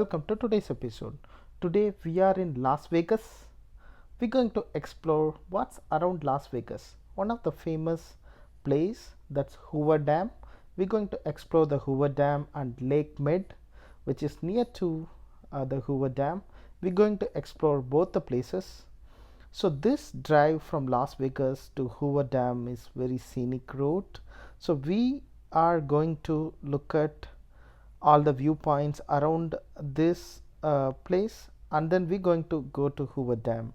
welcome to today's episode. Today we are in Las Vegas. We're going to explore what's around Las Vegas. One of the famous place that's Hoover Dam. We're going to explore the Hoover Dam and Lake Mead, which is near to the Hoover Dam. We're going to explore both the places. So this drive from Las Vegas to Hoover Dam is very scenic route. So we are going to look at all the viewpoints around this place, and then we're going to go to Hoover Dam.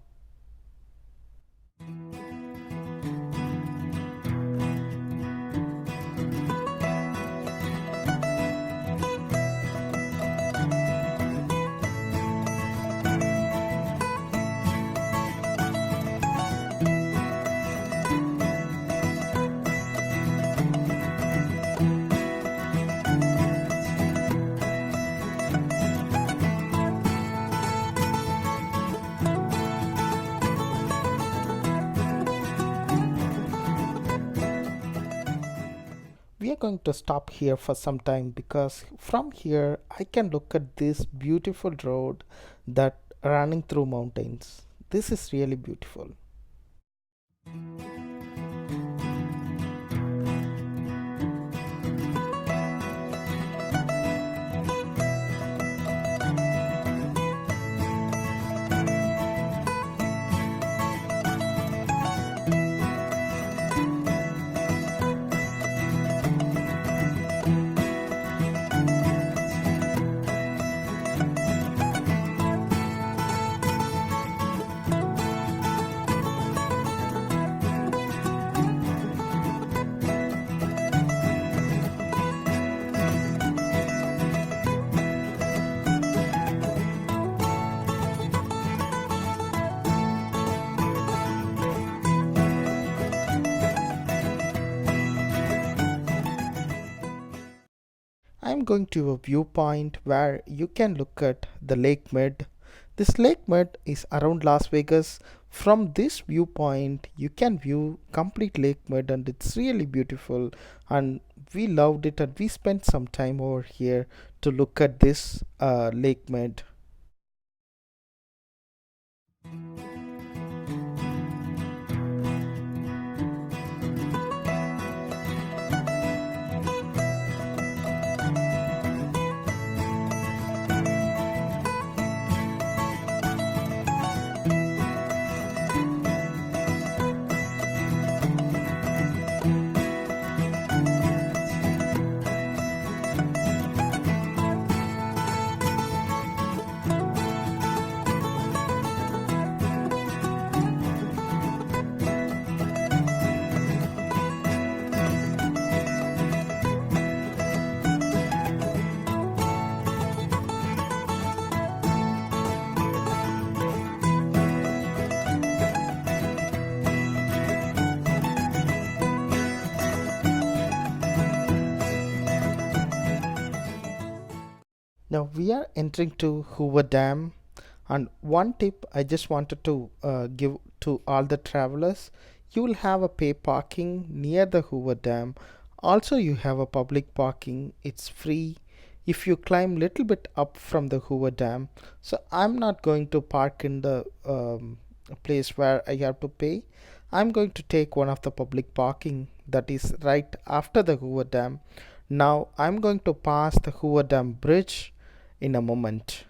We are going to stop here for some time because from here I can look at this beautiful road that running through mountains. This is really beautiful. I'm going to a viewpoint where you can look at the Lake Mead. This Lake Mead is around Las Vegas. From this viewpoint, you can view complete Lake Mead, and it's really beautiful. And we loved it, and we spent some time over here to look at this Lake Mead. Now we are entering to Hoover Dam, and one tip I just wanted to give to all the travelers: you will have a pay parking near the Hoover Dam. Also, you have a public parking. It's free if you climb little bit up from the Hoover Dam. So I'm not going to park in the place where I have to pay. I'm going to take one of the public parking that is right after the Hoover Dam. Now I'm going to pass the Hoover Dam bridge in a moment.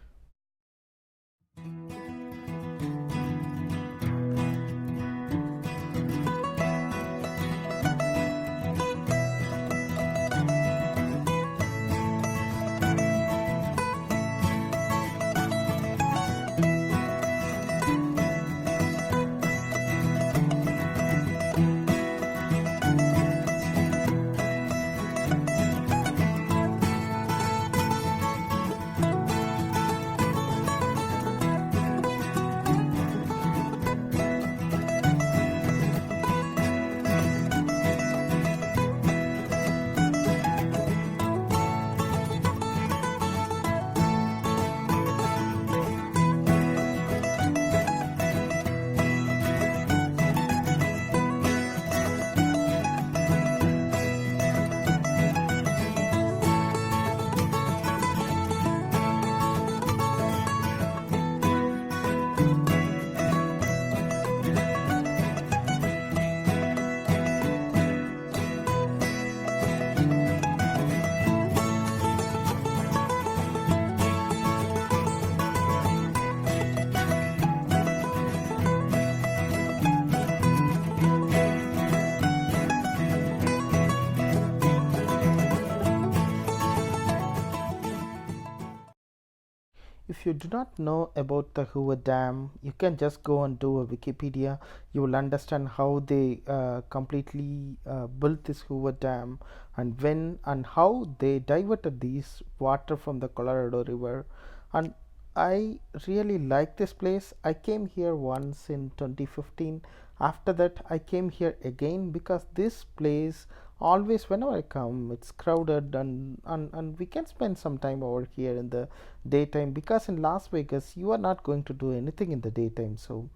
if you do not know about the Hoover Dam, you can just go and do a Wikipedia. You will understand how they completely built this Hoover Dam, and when and how they diverted these water from the Colorado River. And I really like this place. I came here once in 2015. After that, I came here again because this place always, whenever I come, it's crowded, and we can spend some time over here in the daytime, because in Las Vegas you are not going to do anything in the daytime. So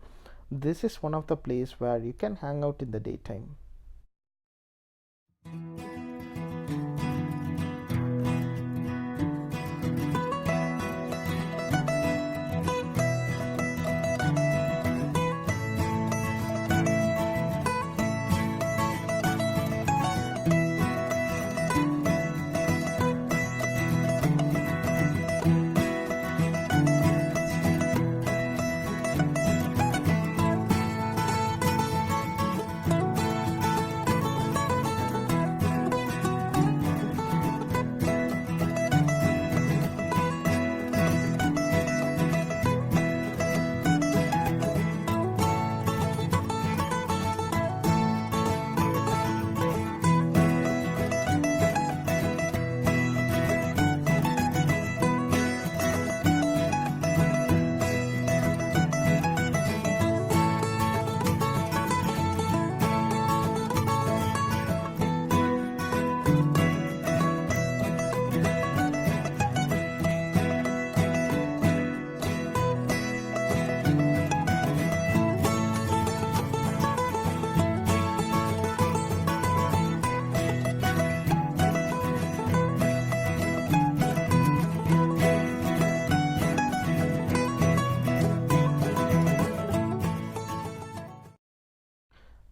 this is one of the place where you can hang out in the daytime.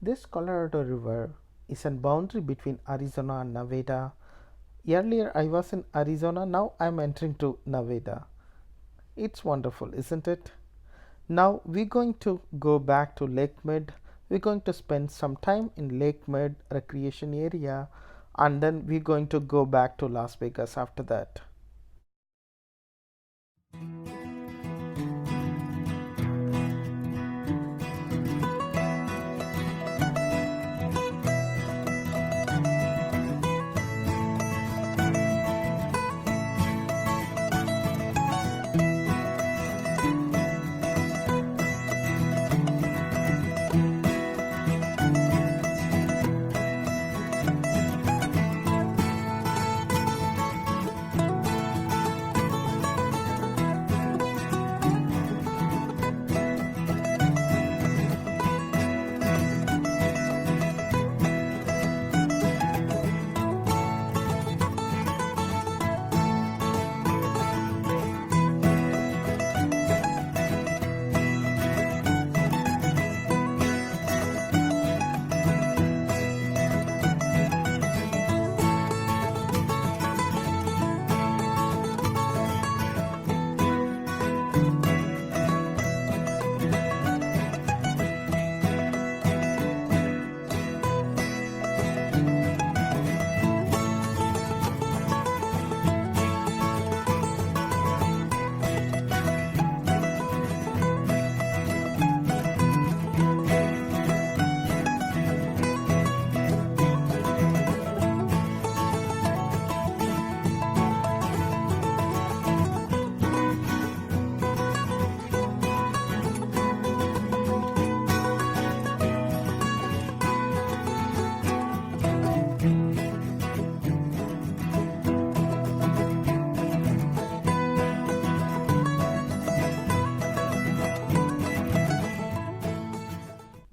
This Colorado River is a boundary between Arizona and Nevada. Earlier I was in Arizona, now I'm entering to Nevada. It's wonderful, isn't it? Now we're going to go back to Lake Mead. We're going to spend some time in Lake Mead recreation area, and then we're going to go back to Las Vegas after that.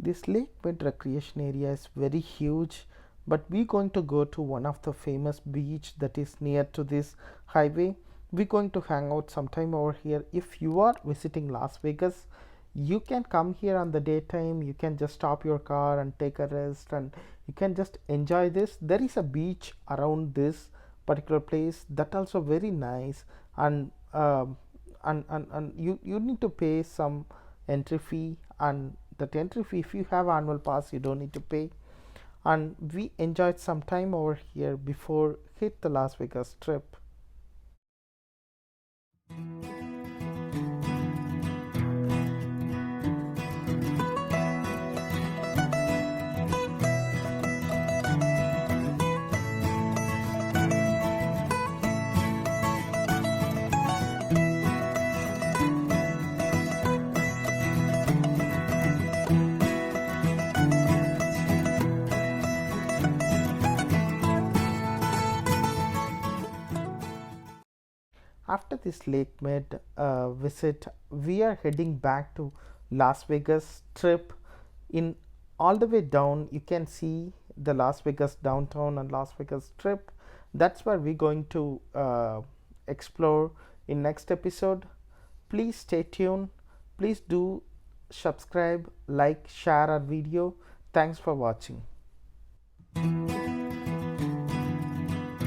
This Lake Bed recreation area is very huge, but we're going to go to one of the famous beach that is near to this highway. We're going to hang out sometime over here. If you are visiting Las Vegas, you can come here on the daytime. You can just stop your car and take a rest, and you can just enjoy this. There is a beach around this particular place that also very nice, and you need to pay some entry fee, and that entry fee, if you have annual pass, you don't need to pay. And we enjoyed some time over here before hit the Las Vegas trip. After this Lake Mead visit, we are heading back to Las Vegas trip. In all the way down, you can see the Las Vegas downtown and Las Vegas strip. That's where we're going to explore in next episode. Please stay tuned. Please do subscribe, like, share our video. Thanks for watching.